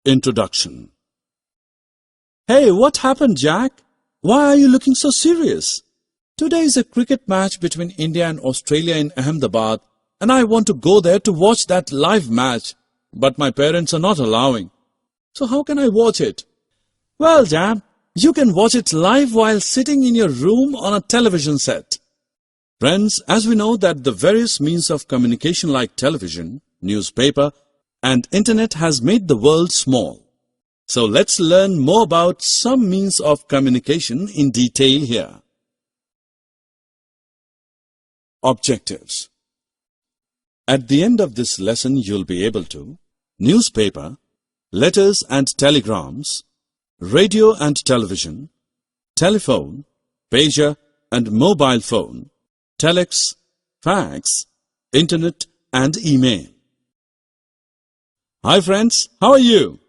Introduction. Hey, what happened, Jack? Why are you looking so serious? Today is a cricket match between India and Australia in Ahmedabad, and I want to go there to watch that live match, but my parents are not allowing. So how can I watch it? Well, Jam, you can watch it live while sitting in your room on a television set. Friends, as we know that the various means of communication like television, newspaper, and internet has made the world small. So let's learn more about some means of communication in detail here. Objectives. At the end of this lesson, you'll be able to newspaper, letters and telegrams, radio and television, telephone, pager and mobile phone, telex, fax, internet and email. Hi friends, how are you?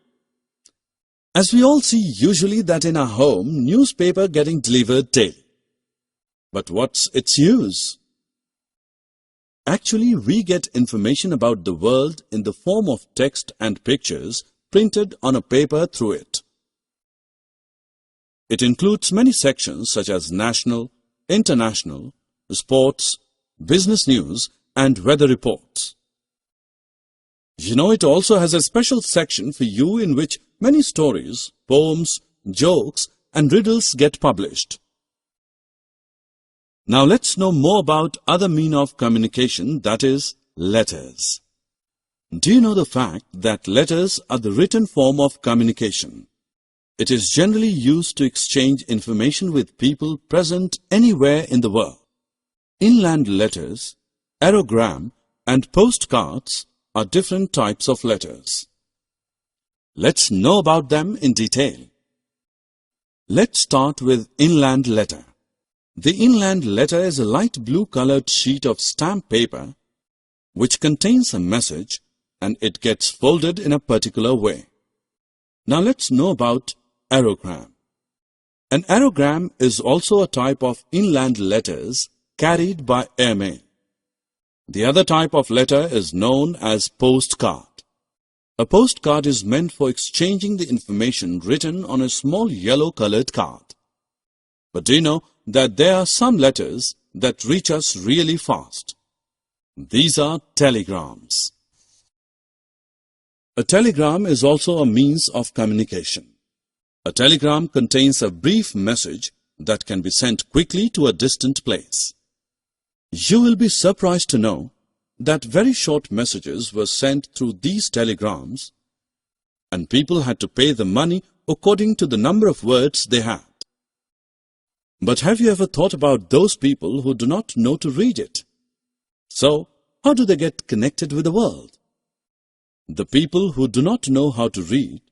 As we all see usually that in our home, newspaper getting delivered daily. But what's its use? Actually, we get information about the world in the form of text and pictures printed on a paper through it. It includes many sections such as national, international, sports, business news and weather reports. You know, it also has a special section for you in which many stories, poems, jokes and riddles get published. Now let's know more about other mean of communication, that is, letters. Do you know the fact that letters are the written form of communication? It is generally used to exchange information with people present anywhere in the world. Inland letters, aerogram and postcards are different types of letters. Let's know about them in detail. Let's start with inland letter. The inland letter is a light blue colored sheet of stamp paper which contains a message and it gets folded in a particular way. Now let's know about aerogram. An aerogram is also a type of inland letters carried by airmail. The other type of letter is known as postcard. A postcard is meant for exchanging the information written on a small yellow colored card. But do you know that there are some letters that reach us really fast? These are telegrams. A telegram is also a means of communication. A telegram contains a brief message that can be sent quickly to a distant place. You will be surprised to know that very short messages were sent through these telegrams and people had to pay the money according to the number of words they had. But have you ever thought about those people who do not know to read it? So, how do they get connected with the world? The people who do not know how to read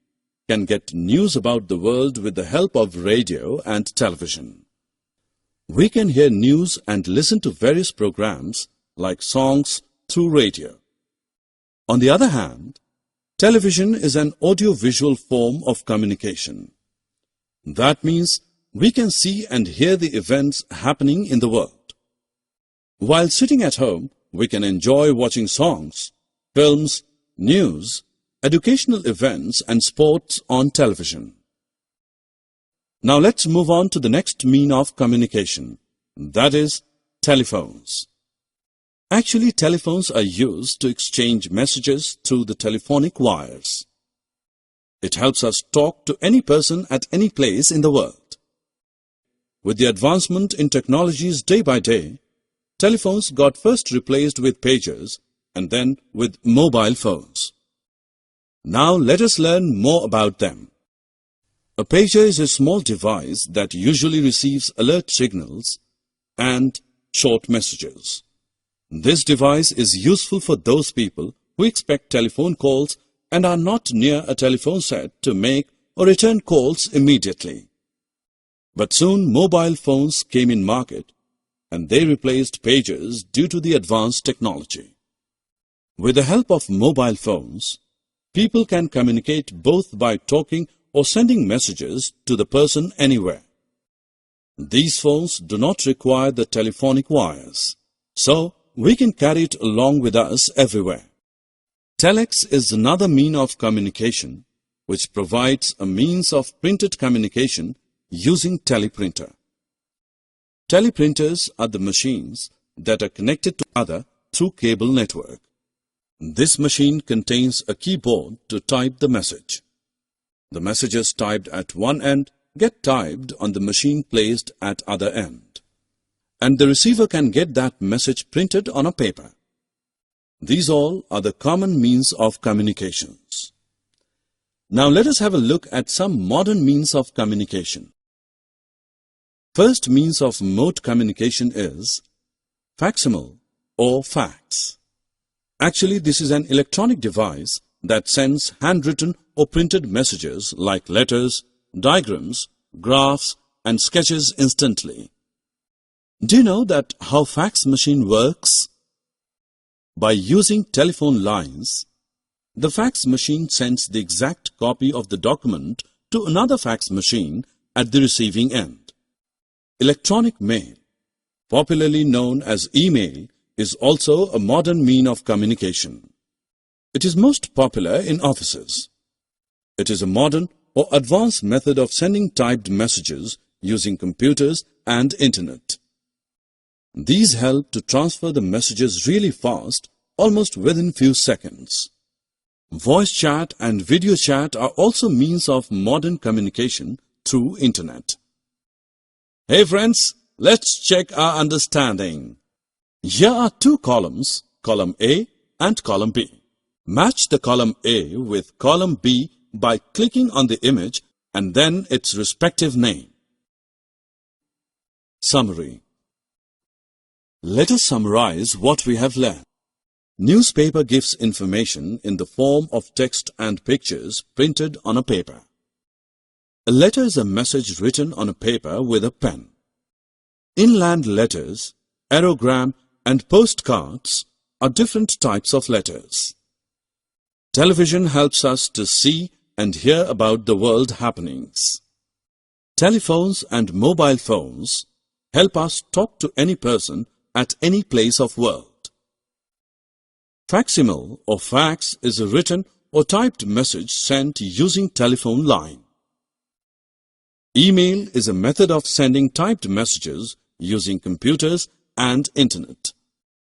can get news about the world with the help of radio and television. We can hear news and listen to various programs like songs through radio. On the other hand, television is an audio-visual form of communication. That means we can see and hear the events happening in the world. While sitting at home, we can enjoy watching songs, films, news, educational events and sports on television. Now let's move on to the next mean of communication, that is, telephones. Actually, telephones are used to exchange messages through the telephonic wires. It helps us talk to any person at any place in the world. With the advancement in technologies day by day, telephones got first replaced with pagers and then with mobile phones. Now let us learn more about them. A pager is a small device that usually receives alert signals and short messages. This device is useful for those people who expect telephone calls and are not near a telephone set to make or return calls immediately. But soon mobile phones came in market and they replaced pagers due to the advanced technology. With the help of mobile phones, people can communicate both by talking or sending messages to the person anywhere. These phones do not require the telephonic wires, so we can carry it along with us everywhere. Telex is another mean of communication which provides a means of printed communication using teleprinter. Teleprinters are the machines that are connected to other through cable network. This machine contains a keyboard to type the message. The messages typed at one end get typed on the machine placed at other end, and the receiver can get that message printed on a paper. These all are the common means of communications. Now let us have a look at some modern means of communication. First means of mode communication is facsimile or fax. Actually, this is an electronic device that sends handwritten or printed messages like letters, diagrams, graphs, and sketches instantly. Do you know that how fax machine works? By using telephone lines, the fax machine sends the exact copy of the document to another fax machine at the receiving end. Electronic mail, popularly known as email, is also a modern mean of communication. It is most popular in offices. It is a modern or advanced method of sending typed messages using computers and internet. These help to transfer the messages really fast, almost within few seconds. Voice chat and video chat are also means of modern communication through internet. Hey friends, let's check our understanding. Here are two columns, column A and column B. Match the column A with column B by clicking on the image and then its respective name. Summary. Let us summarize what we have learned. Newspaper gives information in the form of text and pictures printed on a paper. A letter is a message written on a paper with a pen. Inland letters, aerogram, and postcards are different types of letters. Television helps us to see and hear about the world happenings. Telephones and mobile phones help us talk to any person at any place of world. Facsimile or fax is a written or typed message sent using telephone line. Email is a method of sending typed messages using computers and internet.